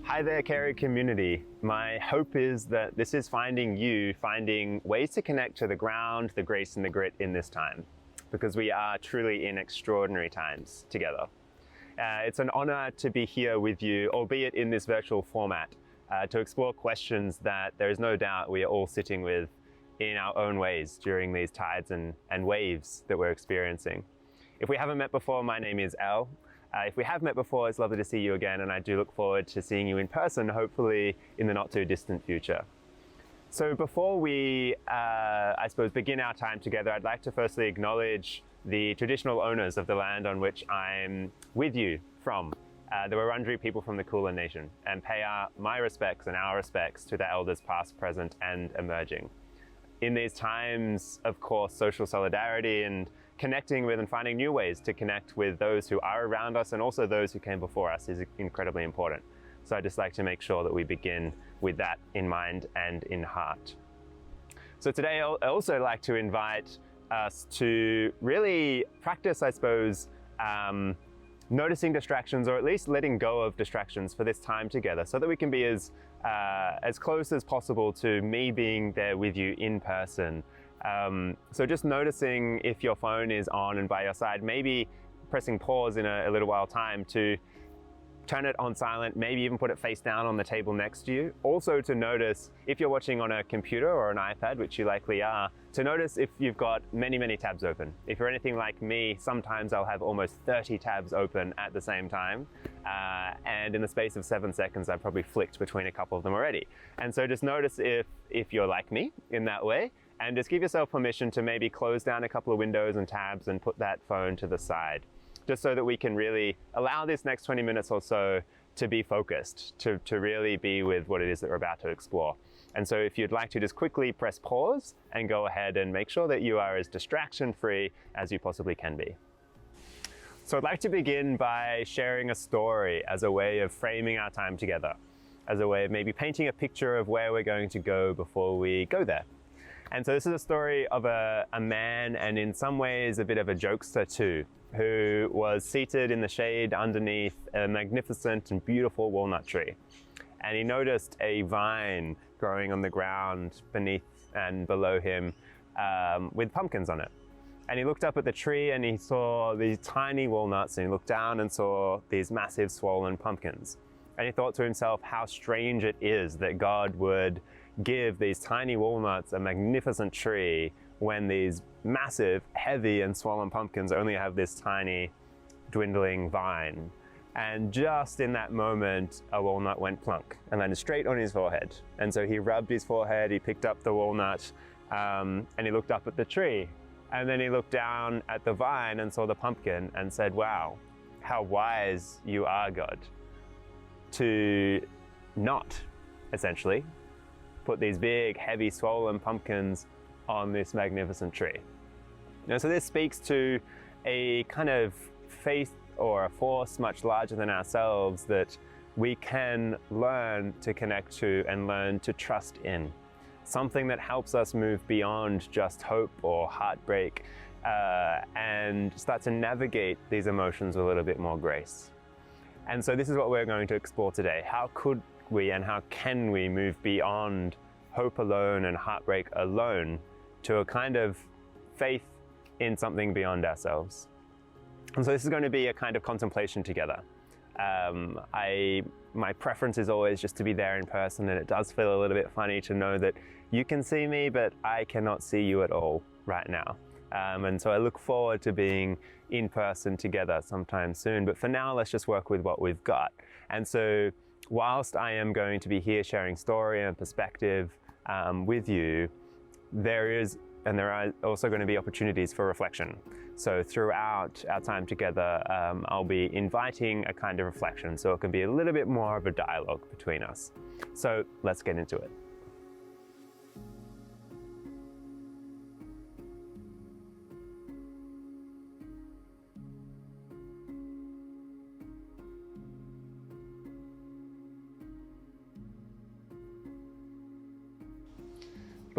Hi there, Carey community. My hope is that this is finding ways to connect to the ground, the grace and the grit in this time, because we are truly in extraordinary times together. It's an honor to be here with you, albeit in this virtual format, to explore questions that there is no doubt we are all sitting with in our own ways during these tides and waves that we're experiencing. If we haven't met before, my name is Elle. If we have met before, it's lovely to see you again, and I do look forward to seeing you in person, hopefully in the not too distant future. So before we, I suppose, begin our time together, I'd like to firstly acknowledge the traditional owners of the land on which I'm with you from, the Wurundjeri people from the Kulin Nation, and pay my respects and our respects to the elders past, present, and emerging. In these times, of course, social solidarity and connecting with and finding new ways to connect with those who are around us and also those who came before us is incredibly important. So I'd just like to make sure that we begin with that in mind and in heart. So today I'd also like to invite us to really practice, I suppose, noticing distractions, or at least letting go of distractions for this time together, so that we can be as close as possible to me being there with you in person. So just noticing if your phone is on and by your side, maybe pressing pause in a little while time to turn it on silent, maybe even put it face down on the table next to you. Also to notice if you're watching on a computer or an iPad, which you likely are, to notice if you've got many tabs open. If you're anything like me, sometimes I'll have almost 30 tabs open at the same time. And in the space of 7 seconds, I've probably flicked between a couple of them already. And so just notice if you're like me in that way, and just give yourself permission to maybe close down a couple of windows and tabs and put that phone to the side, just so that we can really allow this next 20 minutes or so to be focused, to really be with what it is that we're about to explore. And so if you'd like to just quickly press pause and go ahead and make sure that you are as distraction-free as you possibly can be. So I'd like to begin by sharing a story as a way of framing our time together, as a way of maybe painting a picture of where we're going to go before we go there. And so this is a story of a man, and in some ways a bit of a jokester too, who was seated in the shade underneath a magnificent and beautiful walnut tree. And he noticed a vine growing on the ground beneath and below him with pumpkins on it. And he looked up at the tree and he saw these tiny walnuts, and he looked down and saw these massive swollen pumpkins. And he thought to himself how strange it is that God would give these tiny walnuts a magnificent tree when these massive, heavy and swollen pumpkins only have this tiny, dwindling vine. And just in that moment, a walnut went plunk and landed straight on his forehead. And so he rubbed his forehead, he picked up the walnut, and he looked up at the tree. And then he looked down at the vine and saw the pumpkin and said, "Wow, how wise you are, God, to not, essentially, put these big, heavy, swollen pumpkins on this magnificent tree." So this speaks to a kind of faith or a force much larger than ourselves that we can learn to connect to and learn to trust in. Something that helps us move beyond just hope or heartbreak and start to navigate these emotions with a little bit more grace. And so this is what we're going to explore today. How could we and how can we move beyond hope alone and heartbreak alone to a kind of faith in something beyond ourselves? And so this is going to be a kind of contemplation together. My preference is always just to be there in person, and it does feel a little bit funny to know that you can see me, but I cannot see you at all right now. And so I look forward to being in person together sometime soon. But for now, let's just work with what we've got. And so whilst I am going to be here sharing story and perspective with you, there are also going to be opportunities for reflection. So throughout our time together, I'll be inviting a kind of reflection, so it can be a little bit more of a dialogue between us. So let's get into it.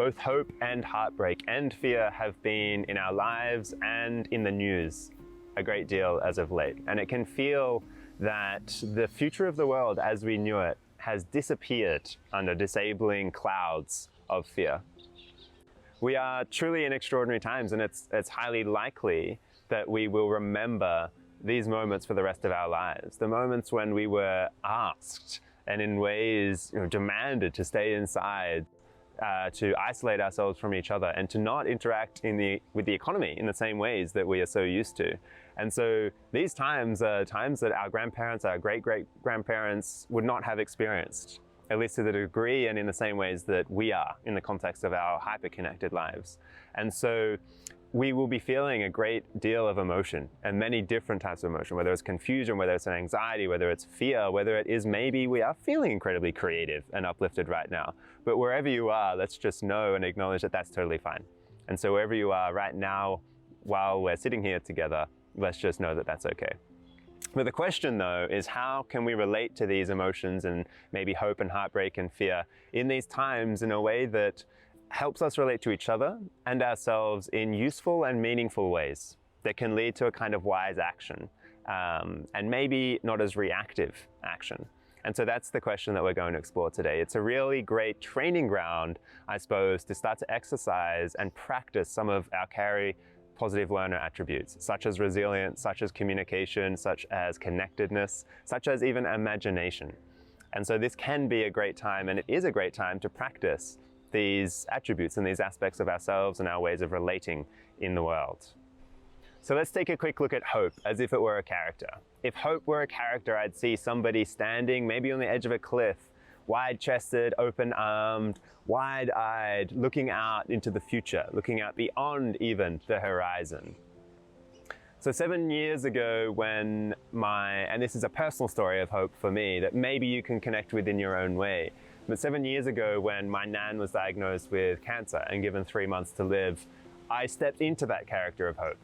Both hope and heartbreak and fear have been in our lives and in the news a great deal as of late. And it can feel that the future of the world as we knew it has disappeared under disabling clouds of fear. We are truly in extraordinary times, and it's highly likely that we will remember these moments for the rest of our lives. The moments when we were asked and in ways demanded to stay inside, to isolate ourselves from each other and to not interact with the economy in the same ways that we are so used to. And so these times are times that our grandparents, our great-great-grandparents would not have experienced, at least to the degree and in the same ways that we are in the context of our hyper-connected lives. And so we will be feeling a great deal of emotion, and many different types of emotion, whether it's confusion, whether it's an anxiety, whether it's fear, whether it is maybe we are feeling incredibly creative and uplifted right now. But wherever you are, let's just know and acknowledge that that's totally fine. And so wherever you are right now, while we're sitting here together, let's just know that that's okay. But the question though is, how can we relate to these emotions and maybe hope and heartbreak and fear in these times in a way that helps us relate to each other and ourselves in useful and meaningful ways that can lead to a kind of wise action, and maybe not as reactive action. And so that's the question that we're going to explore today. It's a really great training ground, I suppose, to start to exercise and practice some of our Carey positive learner attributes, such as resilience, such as communication, such as connectedness, such as even imagination. And so this can be a great time, and it is a great time to practice these attributes and these aspects of ourselves and our ways of relating in the world. So let's take a quick look at hope as if it were a character. If hope were a character, I'd see somebody standing maybe on the edge of a cliff, wide-chested, open-armed, wide-eyed, looking out into the future, looking out beyond even the horizon. So 7 years ago when and this is a personal story of hope for me that maybe you can connect with in your own way, but 7 years ago when my nan was diagnosed with cancer and given 3 months to live, I stepped into that character of hope.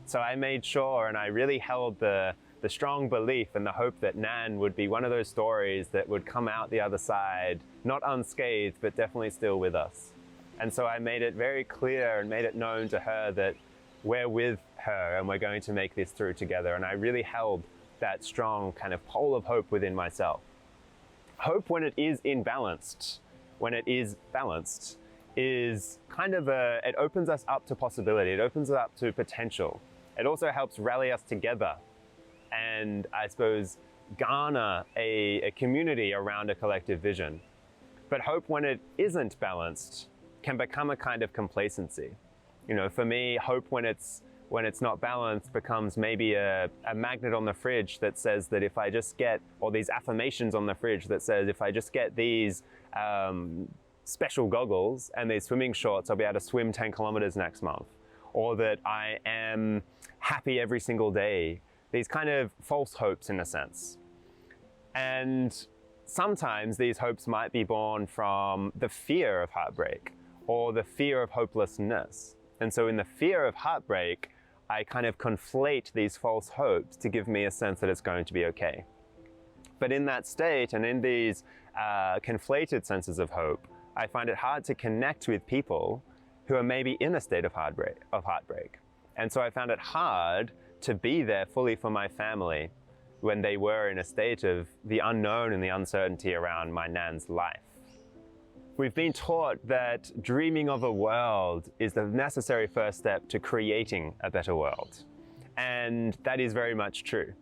So I made sure, and I really held the strong belief and the hope that Nan would be one of those stories that would come out the other side, not unscathed, but definitely still with us. And so I made it very clear and made it known to her that we're with her and we're going to make this through together. And I really held that strong kind of pole of hope within myself. Hope, when it is balanced, is kind of it opens us up to possibility. It opens us up to potential. It also helps rally us together and, I suppose, garner a community around a collective vision. But hope, when it isn't balanced, can become a kind of complacency. For me, hope when it's not balanced becomes maybe a magnet on the fridge that says that if I just get, or these affirmations on the fridge that says if I just get these special goggles and these swimming shorts, I'll be able to swim 10 kilometers next month. Or that I am happy every single day. These kind of false hopes in a sense. And sometimes these hopes might be born from the fear of heartbreak or the fear of hopelessness. And so in the fear of heartbreak, I kind of conflate these false hopes to give me a sense that it's going to be okay. But in that state and in these conflated senses of hope, I find it hard to connect with people who are maybe in a state of heartbreak. And so I found it hard to be there fully for my family when they were in a state of the unknown and the uncertainty around my nan's life. We've been taught that dreaming of a world is the necessary first step to creating a better world. And that is very much true.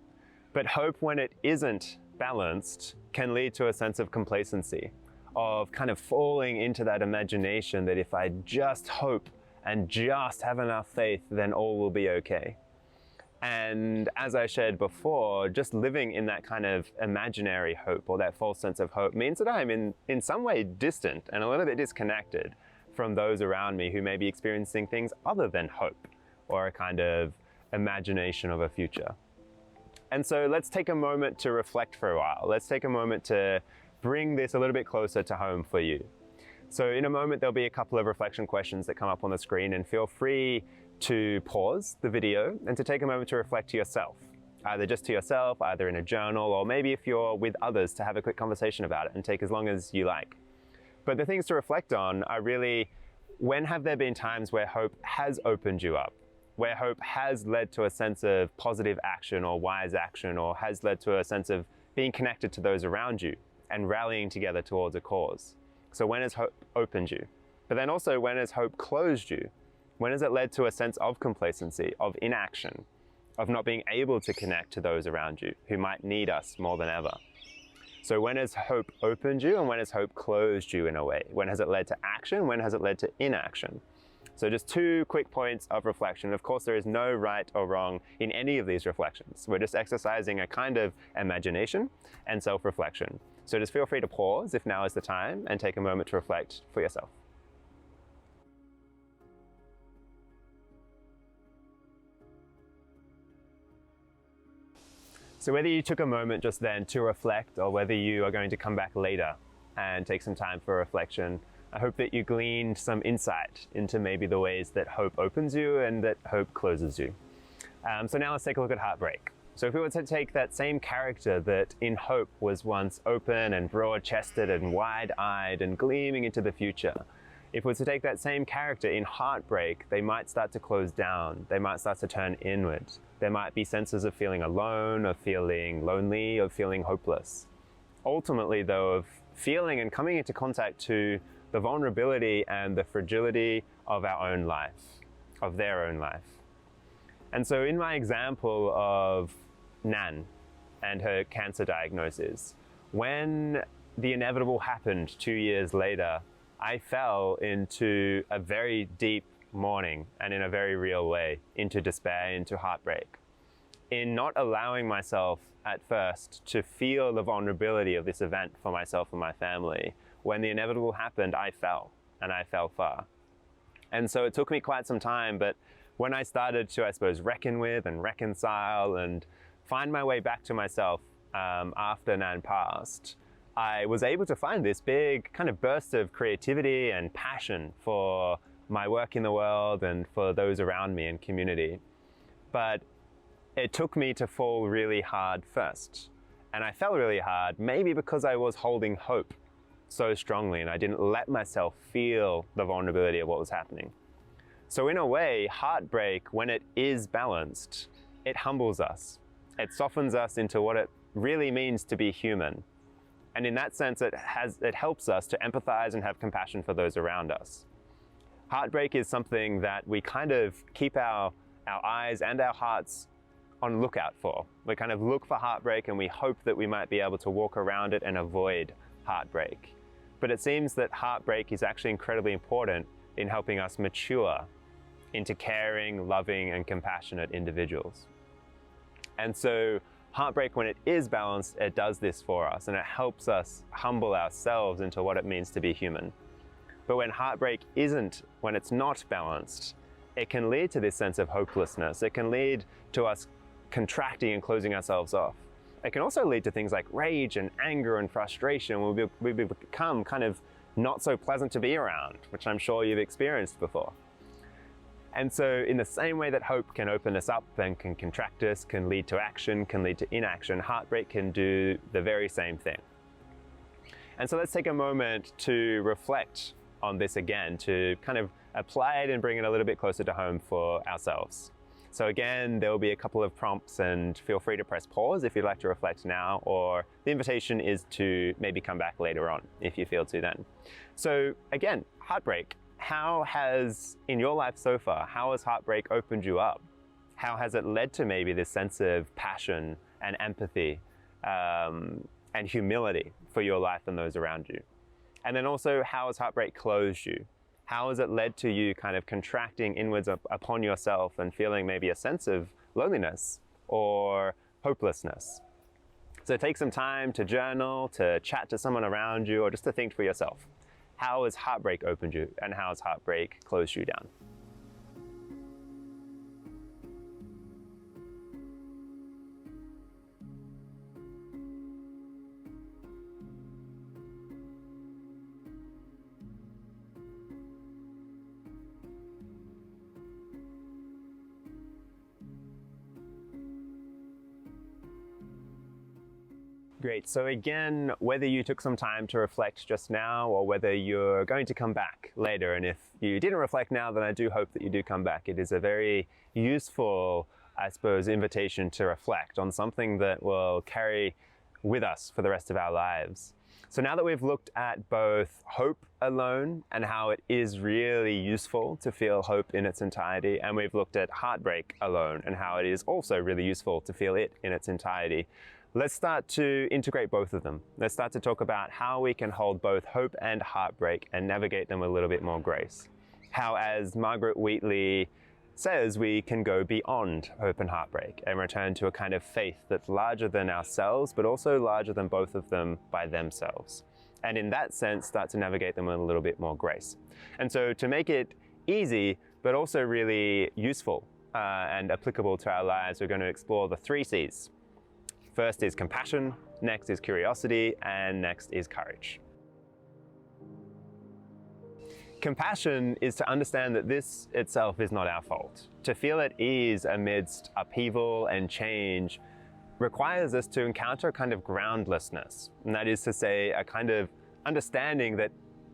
But hope, when it isn't balanced, can lead to a sense of complacency, of kind of falling into that imagination that if I just hope and just have enough faith, then all will be okay. And as I shared before, just living in that kind of imaginary hope or that false sense of hope means that I'm in some way distant and a little bit disconnected from those around me who may be experiencing things other than hope or a kind of imagination of a future. And so let's take a moment to reflect for a while. Let's take a moment to bring this a little bit closer to home for you. So in a moment, there'll be a couple of reflection questions that come up on the screen, and feel free to pause the video and to take a moment to reflect to yourself, either just to yourself, either in a journal, or maybe if you're with others to have a quick conversation about it and take as long as you like. But the things to reflect on are really When have there been times where hope has opened you up? Where hope has led to a sense of positive action or wise action, or has led to a sense of being connected to those around you and rallying together towards a cause? So when has hope opened you? But then also, when has hope closed you? When has it led to a sense of complacency, of inaction, of not being able to connect to those around you who might need us more than ever? So when has hope opened you, and when has hope closed you in a way? When has it led to action? When has it led to inaction? So just 2 quick points of reflection. Of course, there is no right or wrong in any of these reflections. We're just exercising a kind of imagination and self-reflection. So just feel free to pause if now is the time and take a moment to reflect for yourself. So whether you took a moment just then to reflect, or whether you are going to come back later and take some time for reflection, I hope that you gleaned some insight into maybe the ways that hope opens you and that hope closes you. So now let's take a look at heartbreak. So if we were to take that same character that in hope was once open and broad-chested and wide-eyed and gleaming into the future, if we were to take that same character in heartbreak, they might start to close down. They might start to turn inward. There might be senses of feeling alone, of feeling lonely, of feeling hopeless. Ultimately, though, of feeling and coming into contact to the vulnerability and the fragility of our own life, of their own life. And so in my example of Nan and her cancer diagnosis, when the inevitable happened 2 years later, I fell into a very deep mourning, and in a very real way, into despair, into heartbreak. In not allowing myself at first to feel the vulnerability of this event for myself and my family, when the inevitable happened, I fell, and I fell far. And so it took me quite some time, but when I started to, I suppose, reckon with and reconcile and find my way back to myself after Nan passed, I was able to find this big kind of burst of creativity and passion for my work in the world and for those around me and community. But it took me to fall really hard first. And I fell really hard, maybe because I was holding hope so strongly and I didn't let myself feel the vulnerability of what was happening. So in a way, heartbreak, when it is balanced, it humbles us. It softens us into what it really means to be human. And in that sense, it helps us to empathize and have compassion for those around us. Heartbreak is something that we kind of keep our eyes and our hearts on lookout for. We kind of look for heartbreak and we hope that we might be able to walk around it and avoid heartbreak. But it seems that heartbreak is actually incredibly important in helping us mature into caring, loving, and compassionate individuals. And so heartbreak, when it is balanced, it does this for us, and it helps us humble ourselves into what it means to be human. But when heartbreak isn't, when it's not balanced, it can lead to this sense of hopelessness. It can lead to us contracting and closing ourselves off. It can also lead to things like rage and anger and frustration, where we become kind of not so pleasant to be around, which I'm sure you've experienced before. And so in the same way that hope can open us up and can contract us, can lead to action, can lead to inaction, heartbreak can do the very same thing. And so let's take a moment to reflect on this again, to kind of apply it and bring it a little bit closer to home for ourselves. So again, there will be a couple of prompts, and feel free to press pause if you'd like to reflect now, or the invitation is to maybe come back later on if you feel to then. So again, heartbreak. How has, in your life so far, how has heartbreak opened you up? How has it led to maybe this sense of passion and empathy and humility for your life and those around you? And then also, how has heartbreak closed you? How has it led to you kind of contracting inwards upon yourself and feeling maybe a sense of loneliness or hopelessness? So take some time to journal, to chat to someone around you, or just to think for yourself. How has heartbreak opened you, and how has heartbreak closed you down? Great. So again, whether you took some time to reflect just now or whether you're going to come back later, and if you didn't reflect now, then I do hope that you do come back. It is a very useful, I suppose, invitation to reflect on something that will carry with us for the rest of our lives. So now that we've looked at both hope alone and how it is really useful to feel hope in its entirety, and we've looked at heartbreak alone and how it is also really useful to feel it in its entirety, let's start to integrate both of them. Let's start to talk about how we can hold both hope and heartbreak and navigate them with a little bit more grace. How, as Margaret Wheatley says, we can go beyond hope and heartbreak and return to a kind of faith that's larger than ourselves, but also larger than both of them by themselves. And in that sense, start to navigate them with a little bit more grace. And so to make it easy, but also really useful and applicable to our lives, we're going to explore the 3 C's. First is compassion, next is curiosity, and next is courage. Compassion is to understand that this itself is not our fault. To feel at ease amidst upheaval and change requires us to encounter a kind of groundlessness, and that is to say, a kind of understanding that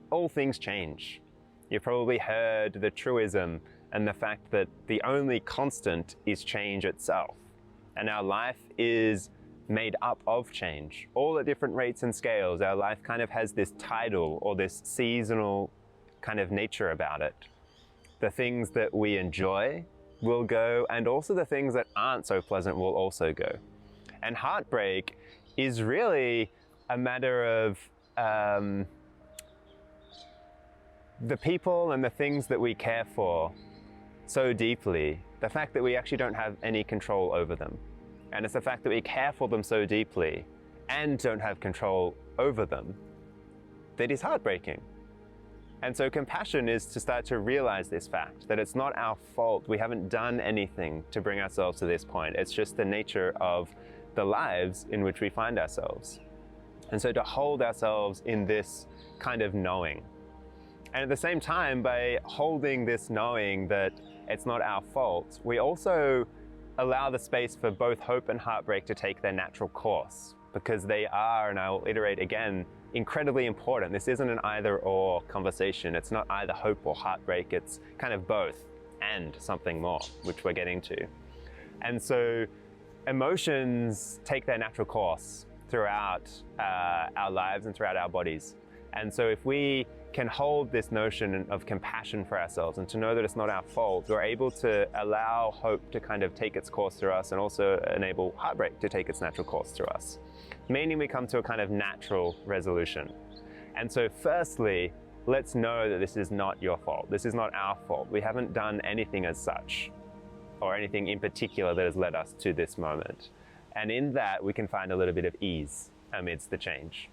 all things change. You've probably heard the truism and the fact that the only constant is change itself, and our life is made up of change, all at different rates and scales. Our life kind of has this tidal or this seasonal kind of nature about it. The things that we enjoy will go, and also the things that aren't so pleasant will also go. And heartbreak is really a matter of the people and the things that we care for so deeply, the fact that we actually don't have any control over them. And it's the fact that we care for them so deeply and don't have control over them that is heartbreaking. And so compassion is to start to realize this fact, that it's not our fault. We haven't done anything to bring ourselves to this point. It's just the nature of the lives in which we find ourselves. And so to hold ourselves in this kind of knowing. And at the same time, by holding this knowing that it's not our fault, we also allow the space for both hope and heartbreak to take their natural course, because they are, and I will iterate again, incredibly important. This isn't an either-or conversation. It's not either hope or heartbreak. It's kind of both and something more, which we're getting to. And so emotions take their natural course throughout our lives and throughout our bodies. And so if we can hold this notion of compassion for ourselves and to know that it's not our fault, we're able to allow hope to kind of take its course through us and also enable heartbreak to take its natural course through us. Meaning we come to a kind of natural resolution. And so firstly, let's know that this is not your fault. This is not our fault. We haven't done anything as such, or anything in particular that has led us to this moment. And in that, we can find a little bit of ease amidst the change.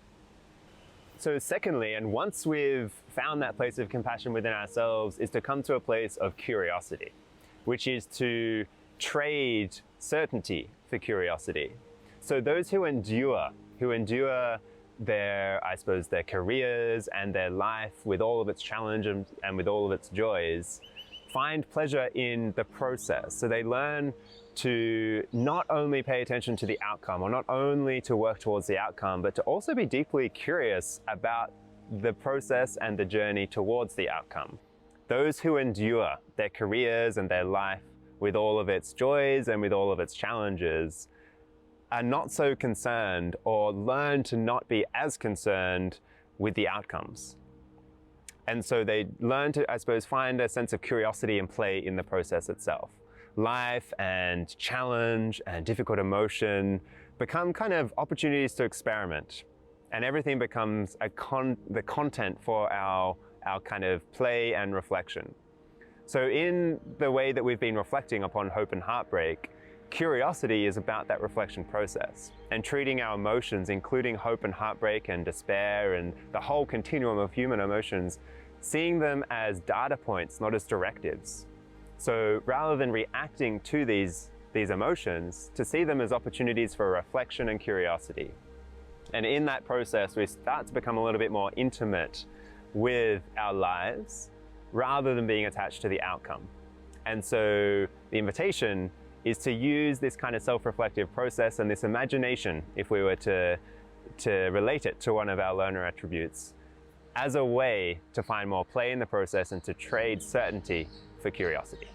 So secondly, and once we've found that place of compassion within ourselves, is to come to a place of curiosity, which is to trade certainty for curiosity. So those who endure their, I suppose, their careers and their life with all of its challenges and with all of its joys, find pleasure in the process. So they learn to not only pay attention to the outcome, or not only to work towards the outcome, but to also be deeply curious about the process and the journey towards the outcome. Those who endure their careers and their life with all of its joys and with all of its challenges are not so concerned, or learn to not be as concerned with the outcomes. And so they learn to, I suppose, find a sense of curiosity and play in the process itself. Life and challenge and difficult emotion become kind of opportunities to experiment, and everything becomes the content for our kind of play and reflection. So in the way that we've been reflecting upon hope and heartbreak, curiosity is about that reflection process and treating our emotions, including hope and heartbreak and despair and the whole continuum of human emotions, seeing them as data points, not as directives. So rather than reacting to these emotions, to see them as opportunities for reflection and curiosity. And in that process, we start to become a little bit more intimate with our lives rather than being attached to the outcome. And so the invitation is to use this kind of self-reflective process and this imagination, if we were to to relate it to one of our learner attributes as a way to find more play in the process and to trade certainty for curiosity.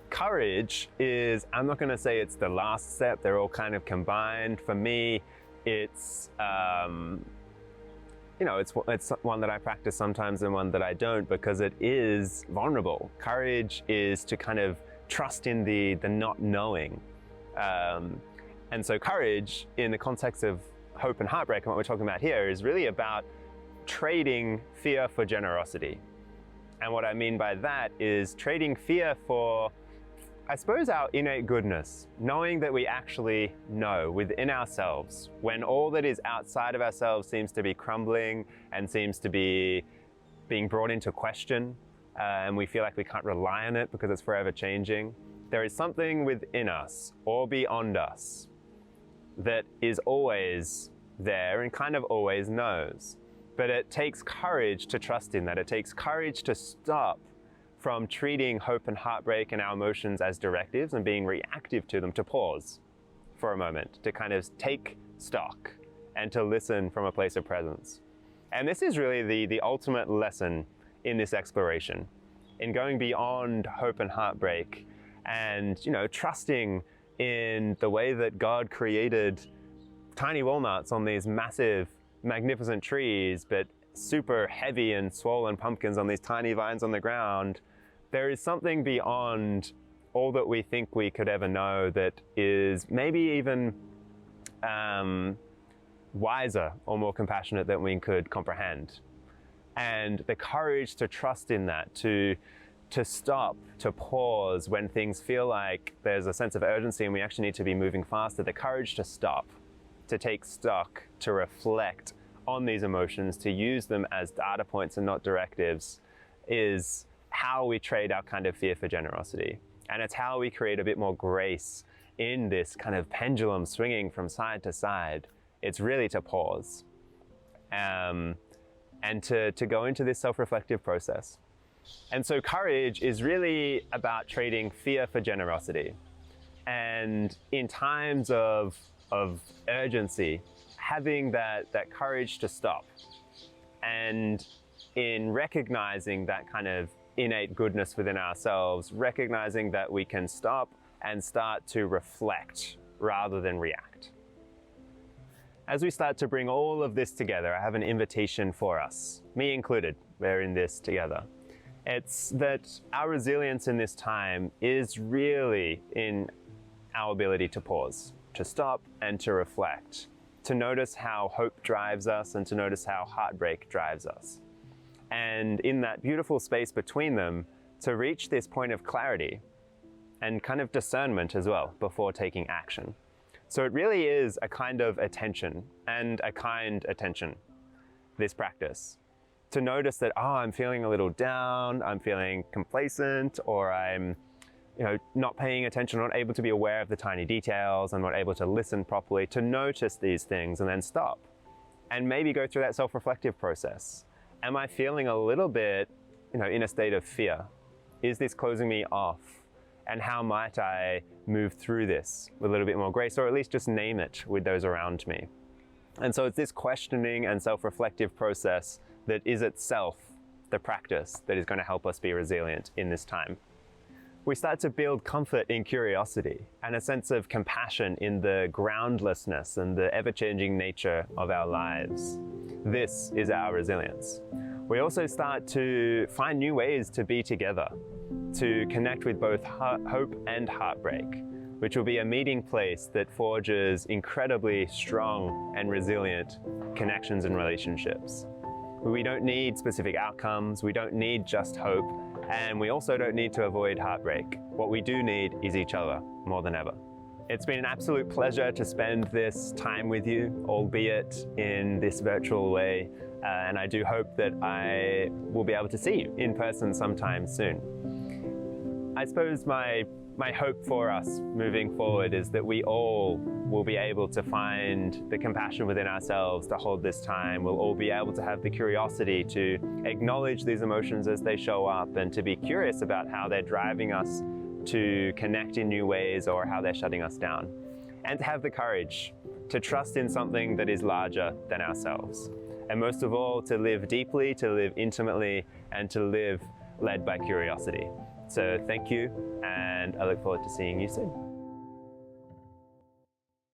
Courage is, I'm not going to say it's the last step, they're all kind of combined. For me, it's it's one that I practice sometimes and one that I don't, because it is vulnerable. Courage is to kind of trust in the not knowing. And so courage, in the context of hope and heartbreak, and what we're talking about here, is really about trading fear for generosity. And what I mean by that is trading fear for, I suppose, our innate goodness, knowing that we actually know within ourselves, when all that is outside of ourselves seems to be crumbling and seems to be being brought into question, and we feel like we can't rely on it because it's forever changing. There is something within us or beyond us that is always there and kind of always knows. But it takes courage to trust in that. It takes courage to stop from treating hope and heartbreak and our emotions as directives and being reactive to them, to pause for a moment, to kind of take stock and to listen from a place of presence. And this is really the ultimate lesson in this exploration, in going beyond hope and heartbreak and, trusting in the way that God created tiny walnuts on these massive, magnificent trees, but super heavy and swollen pumpkins on these tiny vines on the ground. There is something beyond all that we think we could ever know that is maybe even wiser or more compassionate than we could comprehend. And the courage to trust in that, to stop, to pause when things feel like there's a sense of urgency and we actually need to be moving faster, the courage to stop, to take stock, to reflect on these emotions, to use them as data points and not directives, is how we trade our kind of fear for generosity. And it's how we create a bit more grace in this kind of pendulum swinging from side to side. It's really to pause and to go into this self-reflective process. And so courage is really about trading fear for generosity. And in times of urgency, having that courage to stop, and in recognizing that kind of innate goodness within ourselves, recognizing that we can stop and start to reflect rather than react. As we start to bring all of this together, I have an invitation for us, me included. We're in this together. It's that our resilience in this time is really in our ability to pause, to stop and to reflect, to notice how hope drives us and to notice how heartbreak drives us. And in that beautiful space between them, to reach this point of clarity and kind of discernment as well before taking action. So it really is a kind of attention, and a kind attention, this practice. To notice that, I'm feeling a little down, I'm feeling complacent, or I'm not paying attention, not able to be aware of the tiny details, I'm not able to listen properly, to notice these things and then stop. And maybe go through that self-reflective process. Am I feeling a little bit, in a state of fear? Is this closing me off? And how might I move through this with a little bit more grace, or at least just name it with those around me? And so it's this questioning and self-reflective process that is itself the practice that is going to help us be resilient in this time. We start to build comfort in curiosity and a sense of compassion in the groundlessness and the ever-changing nature of our lives. This is our resilience. We also start to find new ways to be together, to connect with both hope and heartbreak, which will be a meeting place that forges incredibly strong and resilient connections and relationships. We don't need specific outcomes, we don't need just hope, and we also don't need to avoid heartbreak. What we do need is each other more than ever. It's been an absolute pleasure to spend this time with you, albeit in this virtual way, and I do hope that I will be able to see you in person sometime soon. I suppose my hope for us moving forward is that we all will be able to find the compassion within ourselves to hold this time. We'll all be able to have the curiosity to acknowledge these emotions as they show up and to be curious about how they're driving us to connect in new ways or how they're shutting us down. and to have the courage to trust in something that is larger than ourselves. And most of all, to live deeply, to live intimately, and to live led by curiosity. So thank you, and I look forward to seeing you soon.